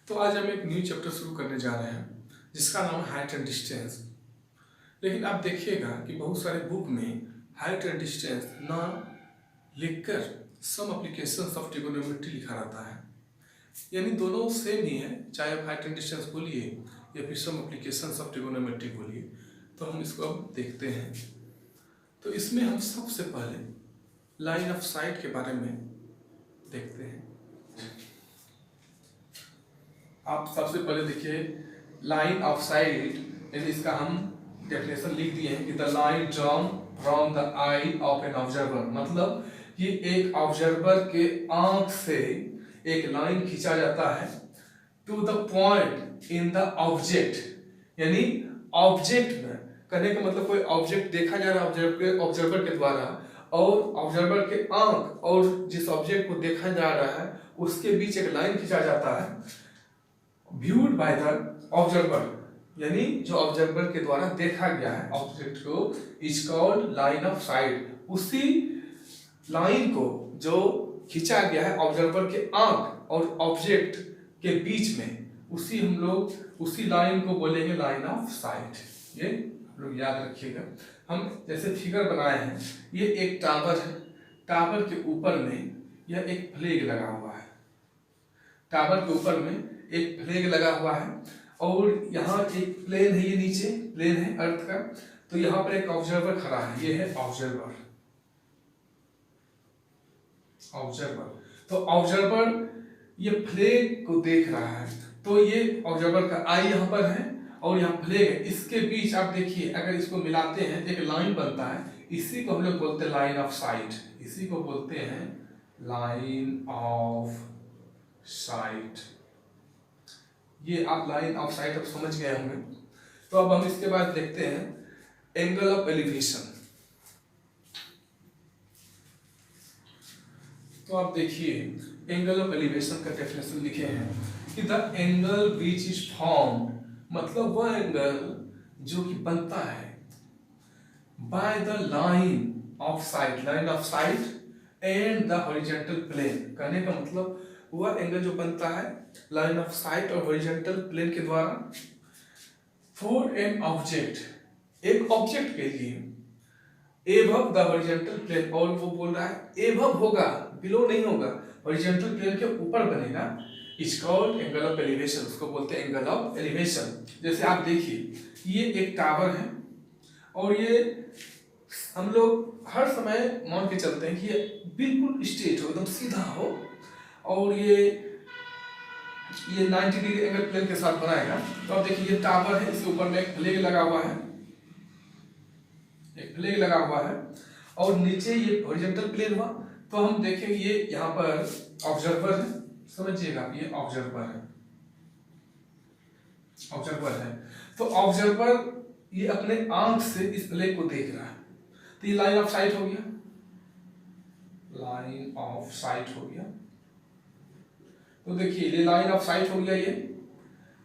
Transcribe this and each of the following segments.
तो आज हम एक न्यू चैप्टर शुरू करने जा रहे हैं जिसका नाम है हाइट एंड डिस्टेंस। लेकिन आप देखिएगा कि बहुत सारे बुक में हाइट एंड डिस्टेंस ना लिखकर सम एप्लीकेशंस ऑफ ट्रिगोनोमेट्री लिखा रहता है, यानी दोनों सेम ही है, चाहे आप हाइट एंड डिस्टेंस बोलिए या फिर सम एप्लीकेशंस ऑफ ट्रिगोनोमेट्री बोलिए। तो हम इसको अब देखते हैं। तो इसमें हम सबसे पहले लाइन ऑफ साइट के बारे में देखते हैं। आप सबसे पहले देखिए लाइन ऑफ साइट, यानी इसका हम डेफिनेशन लिख दिए हैं कि the line drawn from the I of an observer, मतलब कि एक ऑब्जर्वर के आंख से एक लाइन खींचा जाता है to the point in the object, यानी ऑब्जेक्ट में करने का मतलब कोई ऑब्जेक्ट देखा जा रहा है ऑब्जर्वर के द्वारा, और ऑब्जर्वर के आंख और जिस ऑब्जेक्ट को देखा जा रहा है उसके बीच एक लाइन खींचा जाता है viewed by the observer, यानी जो ऑब्जर्वर के द्वारा देखा गया है ऑब्जेक्ट को is called line of site. उसी लाइन को जो खींचा गया है ऑब्जर्वर के आंख और ऑब्जेक्ट के बीच में, उसी लाइन को बोलेंगे लाइन ऑफ साइट। ये लोग याद रखिएगा। हम जैसे फिगर बनाए हैं, ये एक टावर है, टावर के ऊपर में यह एक फ्लैग लगा हुआ है, टावर के ऊपर में एक फ्लैग लगा हुआ है, और यहाँ एक प्लेन है, ये नीचे प्लेन है अर्थ का, तो यहाँ पर एक ऑब्जर्वर खड़ा है, ये है ऑब्जर्वर। तो ऑब्जर्वर ये फ्लैग को देख रहा है, तो ये ऑब्जर्वर का आई यहाँ पर है और यहाँ फ्लैग है, इसके बीच आप देखिए अगर इसको मिलाते हैं एक लाइन बनता है, इसी को हम लोग बोलते हैं लाइन ऑफ साइट, इसी को बोलते हैं लाइन ऑफ साइट। ये आप लाइन ऑफ साइट अब समझ गए होंगे। तो अब हम इसके बाद देखते हैं एंगल ऑफ एलिवेशन। तो आप देखिए एंगल ऑफ एलिवेशन का डेफिनेशन लिखे हैं कि the angle which is formed, मतलब वह एंगल जो कि बनता है by the line of sight and the horizontal plane. कहने का मतलब वह एंगल जो बनता है लाइन ऑफ साइट और हॉरिजॉन्टल प्लेन के द्वारा फॉर एन ऑब्जेक्ट, एक ऑब्जेक्ट के लिए एबव द हॉरिजॉन्टल प्लेन, और वो बोल रहा है एबव होगा, बिलो नहीं होगा, हॉरिजॉन्टल प्लेन के ऊपर बनेगा, is called angle of elevation, उसको बोलते हैं एंगल ऑफ एलिवेशन। जैसे आप देखिए ये एक टावर है और ये हम लोग हर समय मान के चलते हैं कि ये बिल्कुल स्ट्रेट हो, एकदम सीधा हो, और ये 90 डिग्री एंगल प्लेन के साथ बनाएगा। तो आप देखिए ये टावर है, इसके ऊपर में एक फ्लैग लगा हुआ है, और नीचे ये हॉरिजॉन्टल प्लेन हुआ। तो हम देखेंगे ये यहाँ पर ऑब्जर्वर है, समझिएगा ये ऑब्जर्वर है। तो ऑब्जर्वर ये अपने आंख से इस फ्लैग को देख रहा है, तो ये लाइन ऑफ साइट हो गया, तो देखिए ये लाइन ऑफ साइट हो गया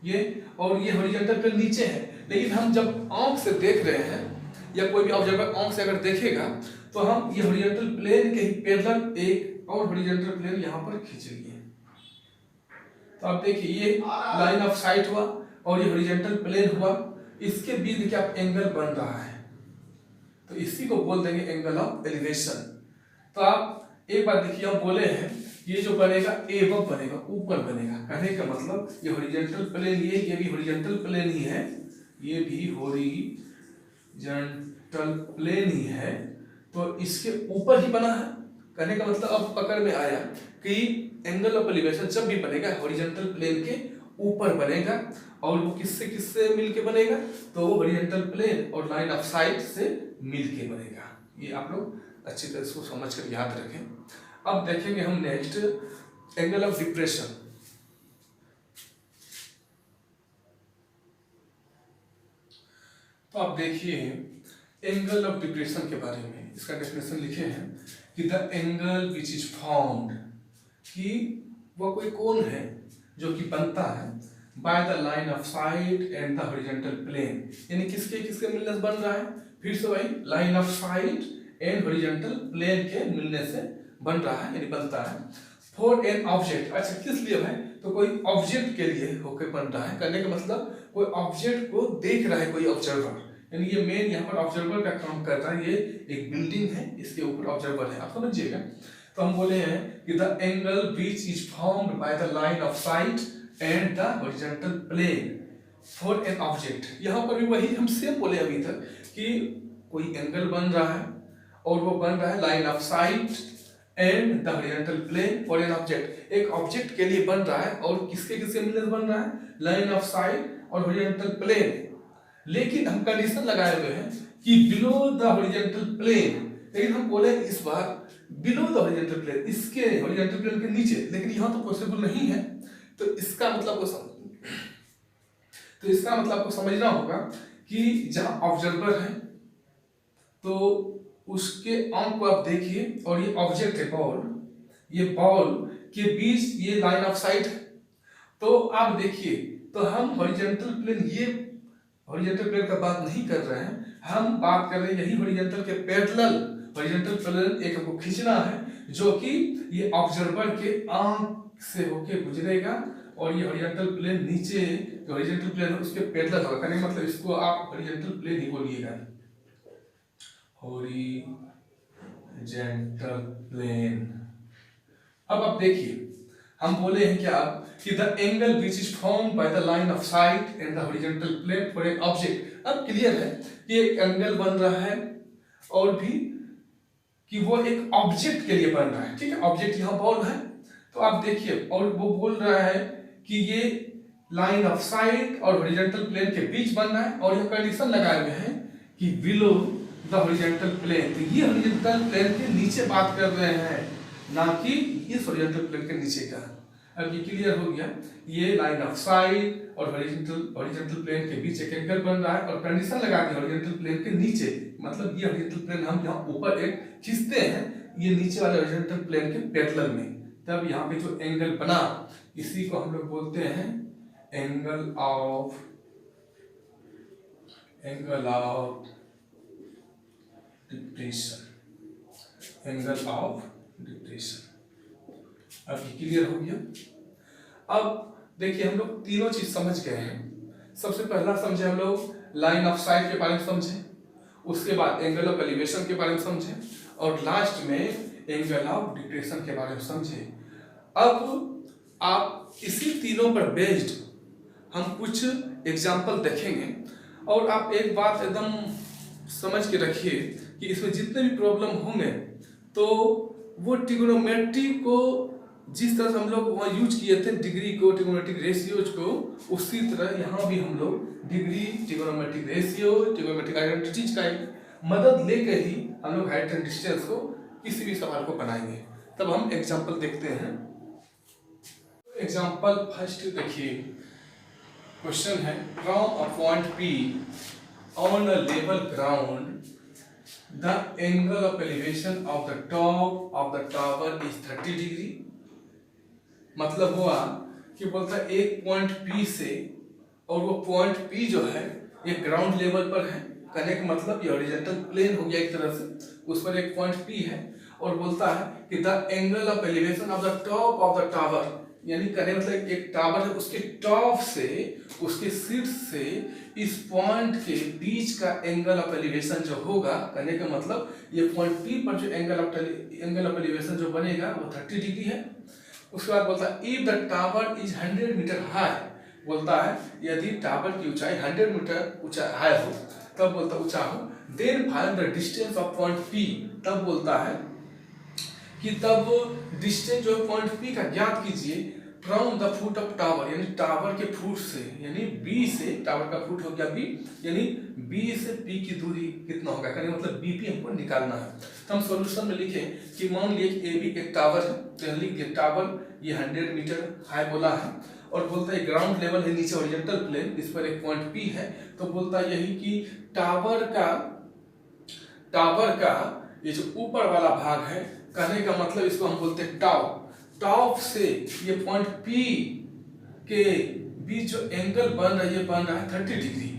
ये, और ये हॉरिजॉन्टल प्लेन नीचे है। लेकिन हम जब आंख से देख रहे हैं या कोई भी ऑब्जर्वर आंख से अगर देखेगा तो हम ये हॉरिजॉन्टल प्लेन के ही पैरेलल एक और हॉरिजॉन्टल प्लेन यहाँ पर खींच लिए। तो आप देखिए ये लाइन ऑफ साइट हुआ और ये हॉरिजॉन्टल प्लेन हुआ, इसके बीच क्या एंगल बन रहा है, तो इसी को बोल देंगे एंगल ऑफ एलिवेशन। तो आप एक बार देखिए, हम बोले हैं ये जो बनेगा एबव बनेगा, ऊपर बनेगा, कहने का मतलब ये हॉरिजॉन्टल प्लेन, ये भी हॉरिजॉन्टल प्लेन ही है, ये भी हॉरिजॉन्टल प्लेन ही है, तो इसके ऊपर ही बना है। कहने का मतलब अब पकड़ में आया कि एंगल ऑफ एलिवेशन जब भी बनेगा हॉरिजॉन्टल प्लेन के ऊपर बनेगा, और वो किससे मिलके बनेगा, तो वो हॉरिजॉन्टल प्लेन और लाइन ऑफ साइट से मिलके बनेगा। ये आप लोग अच्छी तरह इसको समझकर याद रखें। अब देखेंगे हम नेक्स्ट एंगल ऑफ डिप्रेशन। तो आप देखिए एंगल ऑफ डिप्रेशन के बारे में इसका डेफिनेशन लिखे हैं कि the angle which is formed, कि वह कोई कोण है जो कि बनता है by the line of sight and the horizontal plane, यानी किसके मिलने से बन रहा है, फिर से भाई line of sight and horizontal plane के मिलने से बन रहा है, यानी बनता है। फॉर एन ऑब्जेक्ट, अच्छा किस लिए भाई, तो कोई ऑब्जेक्ट के लिए होके बन रहा है, करने का मतलब कोई ऑब्जेक्ट को देख रहा है कोई ऑब्जर्वर, यानी ये मेन यहाँ पर ऑब्जर्वर का काम कर रहा है। ये एक बिल्डिंग है, इसके ऊपर ऑब्जर्वर है, आप समझिएगा। तो हम बोले हैं कि the angle which is formed by the line of sight and the horizontal plane for an object. यहाँ पर भी वही हम सेम बोले अभी तक कि कोई एंगल बन रहा है और वो बन रहा है line of sight and the horizontal plane for an object. एक ऑब्जेक्ट के लिए बन रहा है और किसके किसके मिलकर बन रहा है, लाइन ऑफ साइट और हॉरिजॉन्टल प्लेन। लेकिन हम कंडीशन लगाए हुए हैं कि बिलो द हॉरिजॉन्टल प्लेन, लेकिन हम बोले इस बार बिलो द हॉरिजॉन्टल प्लेन, इसके हॉरिजॉन्टल प्लेन के नीचे, लेकिन यहाँ तो पॉसिबल नहीं है। तो इसका मतलब को समझना होगा कि जहां ऑब्जर्वर है तो उसके आंख को आप देखिए और ये ऑब्जेक्ट है बॉल, ये बॉल के बीच ये लाइन ऑफ साइट है। तो आप देखिए, तो हम हॉरिजॉन्टल प्लेन, ये हॉरिजॉन्टल प्लेन का बात नहीं कर रहे हैं, हम बात कर रहे हैं यही हॉरिजॉन्टल के पैरेलल हॉरिजॉन्टल प्लेन एक हमको खींचना है जो कि ये ऑब्जर्वर के आंख से होके गुजरेगा और ये हॉरिजॉन्टल प्लेन नीचे जो हॉरिजॉन्टल प्लेन है उसके पैरेलल होगा। कहने का मतलब इसको आप हॉरिजॉन्टल प्लेन ही बोलिएगा, हॉरिजॉन्टल प्लेन। अब आप देखिए, हम बोले हैं क्या कि the angle which is formed by the line of sight and the horizontal plane for an object. अब क्लियर है कि एक एंगल बन रहा है और भी कि वो एक ऑब्जेक्ट के लिए बन रहा है, ठीक है। ऑब्जेक्ट यहाँ बॉल है, तो आप देखिए, और वो बोल रहा है कि ये लाइन ऑफ साइट और हॉरिजॉन्टल प्लेन के बीच बन रहा है और ये कंडीशन लगाए हुए हैं कि बिलो द हॉरिजॉन्टल प्लेन। तो ये हॉरिजॉन्टल प्लेन के नीचे बात कर रहे हैं, ना कि इस हॉरिजॉन्टल प्लेन के नीचे का। अब ये क्लियर हो गया, ये लाइन ऑफ साइट और हॉरिजॉन्टल प्लेन के बीच एक एंगल बन रहा है और कंडीशन लगा दी हॉरिजॉन्टल प्लेन के नीचे, मतलब ये हॉरिजॉन्टल प्लेन हम यहाँ ऊपर एक खींचते हैं ये नीचे वाले हॉरिजॉन्टल प्लेन के पैरेलल में, तब यहाँ पे जो एंगल बना इसी को हम लोग बोलते हैं angle of depression, angle of depression. अब ये क्लियर हो गया। अब देखिए, हम लोग तीनों चीज समझ गए हैं। सबसे पहला समझे हम लोग लाइन ऑफ साइट के बारे में समझे, उसके बाद एंगल ऑफ एलिवेशन के बारे में समझे और लास्ट में एंगल ऑफ डिप्रेशन के बारे में समझे। अब आप इसी तीनों पर बेस्ड हम कुछ एग्जाम्पल देखेंगे और आप एक बात एकदम समझ के रखिए कि इसमें जितने भी प्रॉब्लम होंगे तो वो ट्रिग्नोमेट्री को जिस तरह से हम लोग वहाँ यूज किए थे डिग्री को, ट्रिग्नोमेट्रिक रेशियोज को, उसी तरह यहाँ भी हम लोग degree, trigonometric ratio, trigonometric identities का मदद लेकर ही हम लोग हाइट एंड डिस्टेंस को किसी भी सवाल को बनाएंगे। तब हम एग्जाम्पल देखते हैं। एग्जाम्पल फर्स्ट देखिए, क्वेश्चन है from a point P on a level ground the angle of elevation of the top of the tower is 30 degree. मतलब हुआ कि बोलता है एक पॉइंट P से, और वो पॉइंट P जो है ये ग्राउंड लेवल पर है, कहने का मतलब ये हॉरिजॉन्टल प्लेन हो गया एक तरह से, उस पर एक पॉइंट P है और बोलता है कि the angle of elevation of the top of the tower, यानी कहने मतलब एक टावर है उसके टॉप से, उसके शीर्ष से इस पॉइंट के बीच का एंगल ऑफ एलिवेशन जो होगा, कहने का मतलब ये पॉइंट P पर जो एंगल ऑफ एलिवेशन जो बनेगा वो 30 डिग्री है। उसके बाद बोलता है if the tower is 100 metre high, बोलता है यदि टावर की ऊंचाई 100 मीटर ऊंचा हाई हो, तब बोलता ऊंचा हो, then find the distance of point P, तब बोलता है कि तब डिस्टेंस जो पॉइंट P का ज्ञात कीजिए from the foot of tower, यानी टावर के फुट से, यानी B से, टावर का फुट हो गया B, यानी B से P की दूरी कितना होगा, कहने मतलब BP हमको निकालना है। तो हम सॉल्यूशन में लिखें कि मान लिए AB एक टावर है, तो लिख दिए टावर ये 100 मीटर हाई बोला है और बोलता है ग्राउंड लेवल है, नीचे हॉरिजॉन्टल प्लेन, इस पर एक पॉइंट P है, तो बोलता है यही कि टावर का ये जो ऊपर वाला भाग है, कहने का मतलब इसको हम बोलते हैं टॉप, टॉप से ये पॉइंट P के बीच जो एंगल बन रहा है ये बन रहा है 30 डिग्री।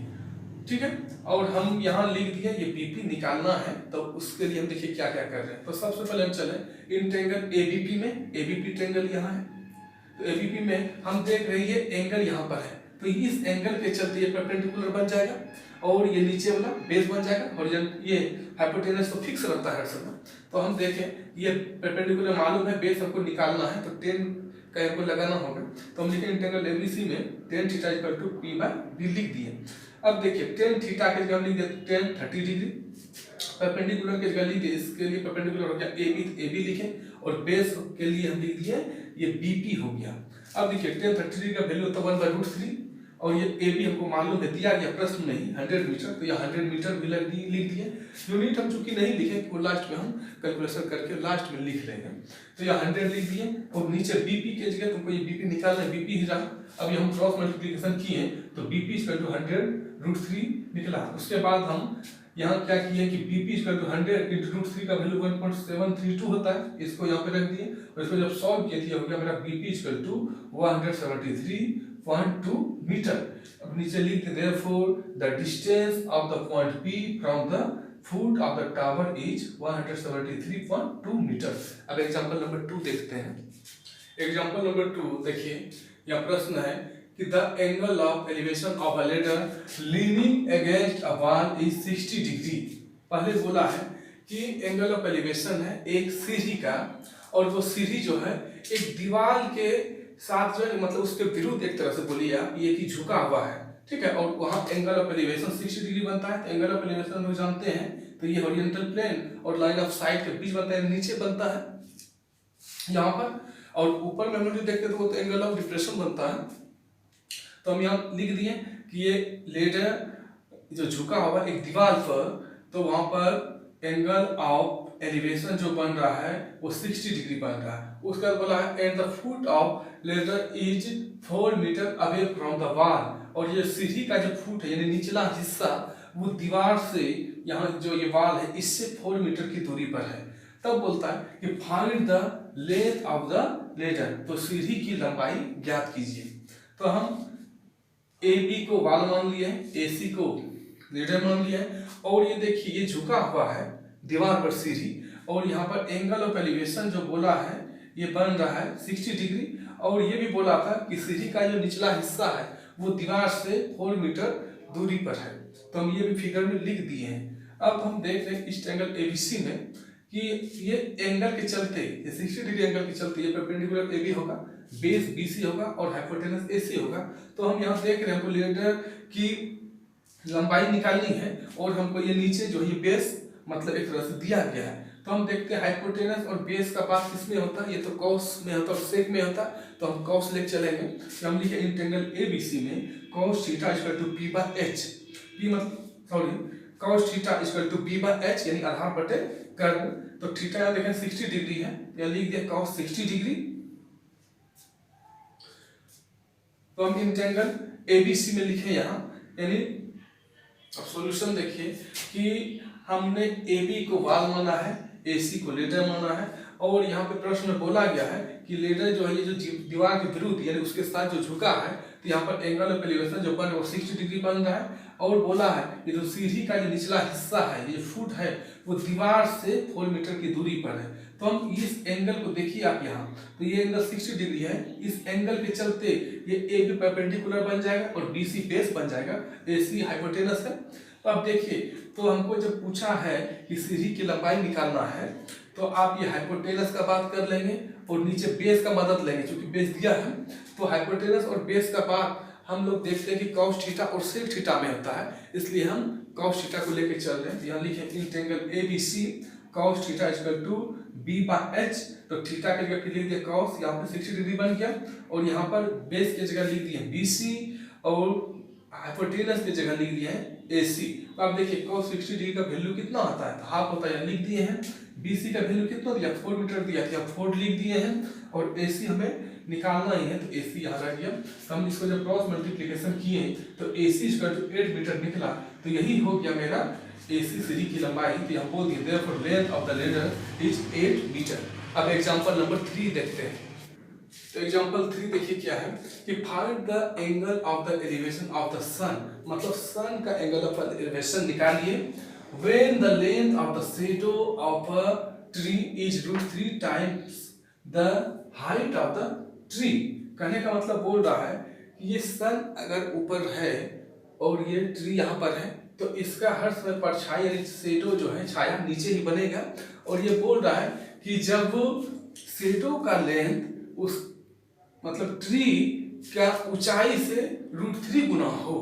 ठीक है। और हम यहाँ लिख दिए ये बीपी निकालना है, तो उसके लिए हम देखिए क्या क्या कर रहे हैं। तो सबसे पहले हम चले इन ट्रायंगल एबीपी में, एबीपी ट्रायंगल यहाँ है, तो एबीपी में हम देख रहे हैं एंगल यहाँ पर है, तो इस एंगल के चलते ये परपेंडिकुलर बन जाएगा और ये नीचे वाला बेस बन जाएगा, हॉरिजॉन्टल ये हाइपोटेनस तो फिक्स रहता है हर समय। तो हम देखें ये परपेंडिकुलर मालूम है, बेस हमको निकालना है, तो 10 का हमको लगाना होगा। तो हम लिखें इंटीग्रल एबीसी में tan theta equal to p by b लिख दिए। अब देखिए tan थीटा के जगह हम लिख दिए tan 30 डिग्री, परपेंडिकुलर के जगह लिख दिए, इसके लिए परपेंडिकुलर हो गया AB लिखें और बेस के लिए हम लिख दिए ये BP हो गया। अब देखिए tan 30 डिग्री का वैल्यू होता है 1/√3 और ये AB हमको मालूम है, दिया गया प्रश्न में ही 100 मीटर, तो ये 100 मीटर भी लिख दिए। यूनिट हम चूंकि नहीं लिखे, वो लास्ट में हम कैलकुलेशन करके लास्ट में लिख लेंगे। तो ये 100 लिख दिए और नीचे BP के जगह तुमको ये BP निकालना है, BP ही रहा। अब ये हम क्रॉस मल्टीप्लिकेशन किए तो BP = 100√3 निकला। उसके बाद हम यहाँ क्या किए कि BP = 100 × √3 का वैल्यू 1.732 होता है, इसको यहाँ पे रख दिए और इसको जब सॉल्व किए थे हो गया मेरा BP = 173.2 मीटर। अब नीचे लिखते therefore the distance of the point P from the foot of the tower is 173.2 metre. अब एग्जांपल नंबर 2 देखते हैं। एग्जांपल नंबर 2 देखिए, यह प्रश्न है कि the angle of elevation of a ladder leaning against a wall is 60 degree. पहले बोला है कि एंगल ऑफ एलिवेशन है एक सीढ़ी का, और वो सीढ़ी जो है एक दीवार के साथ जो है मतलब उसके विरुद्ध एक तरह से बोलिए आप ये कि झुका हुआ है, ठीक है। और वहाँ एंगल ऑफ एलिवेशन 60 डिग्री बनता है। तो एंगल ऑफ एलिवेशन हम जानते हैं, तो ये हॉरिजॉन्टल प्लेन और लाइन ऑफ साइट के बीच बनता है, नीचे बनता है यहाँ पर, और ऊपर में हम लोग देखते तो वो तो एंगल ऑफ डिप्रेशन बनता है। तो हम यहाँ लिख दिए कि ये लेडर जो झुका हुआ एक दीवार पर, तो वहां पर एंगल ऑफ एलिवेशन जो बन रहा है वो 60 डिग्री बन रहा है। उसके बाद बोला है and the foot of ladder is 4 metre away from the wall, और ये सीढ़ी का जो फुट है यानी निचला हिस्सा वो दीवार से यहाँ जो ये वॉल है इससे 4 मीटर की दूरी पर है। तब बोलता है कि find the length of the ladder, तो सीढ़ी की लंबाई ज्ञात कीजिए। तो हम AB को वॉल मान लिया है, AC को लेडर मान लिया है, और ये देखिए ये झुका हुआ है दीवार पर सीढ़ी, और यहाँ पर एंगल ऑफ एलिवेशन जो बोला है ये बन रहा है 60 डिग्री, और ये भी बोला था कि सीढ़ी का जो निचला हिस्सा है वो दीवार से 4 मीटर दूरी पर है। तो हम ये भी फिगर में लिख दिए हैं। अब हम देख रहे हैं इस एंगल ABC में कि ये एंगल के चलते, ये 60 डिग्री एंगल के चलते ये परपेंडिकुलर AB होगा, बेस BC होगा और हाइपोटेनस AC होगा। तो हम यहाँ देख रहे हैं हमको लेडर की लंबाई निकालनी है, और हमको ये नीचे जो ये बेस मतलब एक तरह से दिया गया है। तो हम देखते हैं हाइपोटेनस और बेस का पास किसमें होता है, ये तो कॉस में होता है और सेक में होता है, तो हम कॉस लेके चलेंगे। तो हम लिखे इंटीग्रल ABC में cos थीटा = P/h, P मतलब सॉरी cos थीटा = P/h यानी आधार बटे कर्ण। तो थीटा यहाँ देखें 60 डिग्री है, या लिख दिया cos 60 डिग्री। तो हम इंटीग्रल ABC में लिखे यहाँ, यानी अब सॉल्यूशन देखिए कि हमने AB को वॉल माना है, AC को लेडर माना है, और यहाँ पे प्रश्न में बोला गया है कि लेडर जो है ये जो दीवार के विरुद्ध यानी उसके साथ जो झुका है, तो यहाँ पर एंगल ऑफ एलिवेशन जो बन वो 60 डिग्री बन रहा है, और बोला है ये जो सीढ़ी का जो निचला हिस्सा है ये फुट है वो दीवार से 4 मीटर की दूरी पर है। तो हम इस एंगल को देखिए आप यहाँ, तो ये एंगल 60 डिग्री है, इस एंगल के चलते ये AB परपेंडिकुलर बन जाएगा और BC बेस बन जाएगा, AC हाइपोटेनस है। तो अब देखिए, तो हमको जब पूछा है कि सीढ़ी की लंबाई निकालना है, तो आप ये हाइपोटेनस का बात कर लेंगे और नीचे बेस का मदद लेंगे, क्योंकि बेस दिया है। तो हाइपोटेनस और बेस का बात हम लोग देखते हैं कि cos थीटा और sec थीटा में होता है, इसलिए हम cos थीटा को लेके चल रहे हैं। यहाँ लिखे integral ABC cos theta = B/h, तो थीटा के जगह लिख दिया cos, यहाँ पे 60 डिग्री बन गया, और यहाँ पर बेस के जगह लिख दिए BC और हाइपोटेनस की जगह लिख दिया है AC। तो आप देखिए cos 60 डिग्री का वैल्यू कितना आता है, तो हाफ होता है, लिख दिए हैं। BC का वैल्यू कितना दिया, 4 मीटर दिया था, 4 लिख दिए हैं, और AC हमें निकालना ही है, तो AC यहाँ रह गया। तो हम इसको जब क्रॉस मल्टीप्लिकेशन किए तो AC = 8 मीटर निकला। तो यही हो गया मेरा AC सीढ़ी की लंबाई। तो यहाँ बोल दिए therefore length of the ladder is 8 metre. अब एग्जांपल नंबर 3 देखते हैं। तो एग्जांपल 3 देखिए क्या है कि find the angle of the elevation of the sun, मतलब सन का एंगल ऑफ एलिवेशन निकालिए when the length of the shadow of a tree is √3 times the height of the tree. कहने का मतलब बोल रहा है कि ये सन अगर ऊपर है और ये ट्री यहाँ पर है तो इसका हर समय परछाई यानी शैडो जो है छाया नीचे ही बनेगा। और ये बोल रहा है कि जब शैडो का लेंथ उस मतलब ट्री का ऊंचाई से √3 गुना हो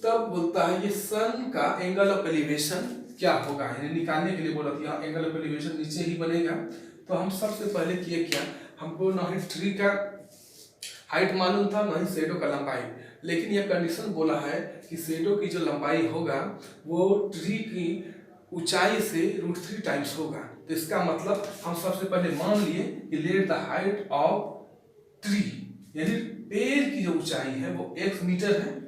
तब बोलता है ये सन का एंगल ऑफ एलिवेशन क्या होगा, यानी निकालने के लिए बोला था यहाँ एंगल ऑफ एलिवेशन नीचे ही बनेगा। तो हम सबसे पहले किए क्या, हमको ना ही ट्री का हाइट मालूम था ना ही शैडो का लंबाई, लेकिन यह कंडीशन बोला है कि शैडो की जो लंबाई होगा वो ट्री की ऊंचाई से √3 टाइम्स होगा। तो इसका मतलब हम सबसे पहले मान लिए कि let the height of tree यानी पेड़ की जो ऊंचाई है वो x मीटर है।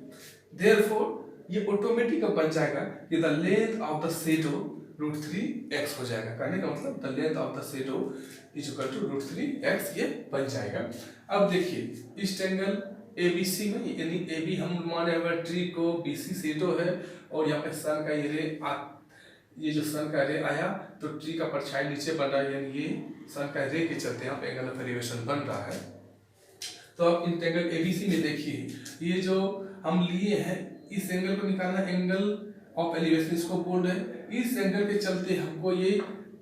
देयरफॉर ये ऑटोमेटिक बन जाएगा कि the length of the shadow √3x हो जाएगा। कहने का मतलब the length of the shadow is equal to √3x ये बन जाएगा। अब देखिए इस ट्रायंगल ABC में यानी AB हम माने अगर ट्री को BC शैडो है और यहाँ पे सन का ये जो सन का रे आया तो ट्री का परछाई नीचे बन रहा है, यानी ये सन का रे के चलते यहाँ पे एंगल ऑफ एलिवेशन बन रहा है। तो अब इन ट्रायंगल ABC में देखिए ये जो हम लिए हैं इस एंगल को निकालना एंगल ऑफ एलिवेशन इसको बोल रहे हैं। इस एंगल के चलते हमको ये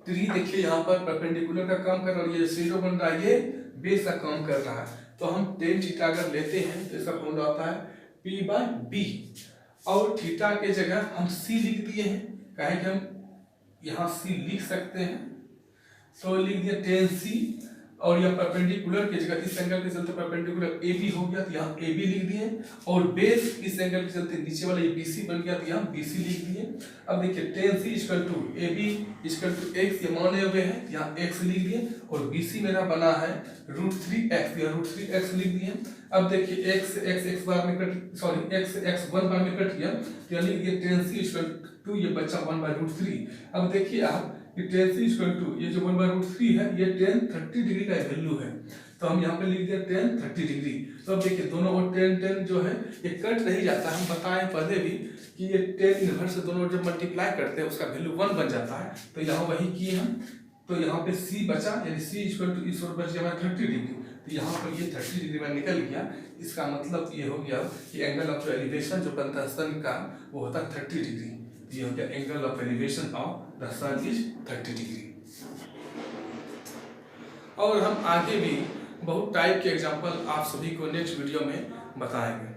ट्री देखिए यहाँ पर परपेंडिकुलर का काम कर रहा है और ये शैडो बन रहा है ये बेस का काम कर रहा है। तो हम tan थीटा अगर लेते हैं तो इसका फॉर्मूला आता है P/B और थीटा के जगह हम C लिख दिए हैं, कहें कि हम यहाँ C लिख सकते हैं तो लिख दिया tan C और यह परपेंडिकुलर की जगह इस एंगल के चलते परपेंडिकुलर AB हो गया तो यहाँ AB लिख दिए और बेस इस एंगल के चलते नीचे वाला ये BC बन गया तो यहाँ BC लिख दिए। अब देखिए tan C equal to AB equal to x ये माने हुए हैं यहाँ x लिख दिए और BC मेरा बना है √3x या √3x लिख दिए। अब देखिए x बार में कट सॉरी x 1 बार में कट गया तो यहाँ लिख दिए tan C इक्वल टू ये बचा 1/√3। अब देखिए आप कि tan C इक्वल टू ये जो 1/√3 है ये tan 30 डिग्री का वैल्यू है तो हम यहाँ पे लिख दिया tan 30 डिग्री। तो अब देखिए दोनों और tan जो है ये कट नहीं जाता, हम बताएं पहले भी कि ये tan इनवर्स से दोनों जब मल्टीप्लाई करते हैं उसका वैल्यू 1 बन जाता है। तो यहाँ वही किए हम, तो यहाँ पे C बचा यानी C इक्वल टू इस ओर बच गया 30 डिग्री तो यहाँ पर ये 30 डिग्री में निकल गया। इसका मतलब ये हो गया कि एंगल ऑफ एलिवेशन जो बनता है सन का वो होता है 30 डिग्री। ये हो गया angle of elevation of the sun is 30 degree. और हम आगे भी बहुत टाइप के एग्जांपल आप सभी को नेक्स्ट वीडियो में बताएंगे।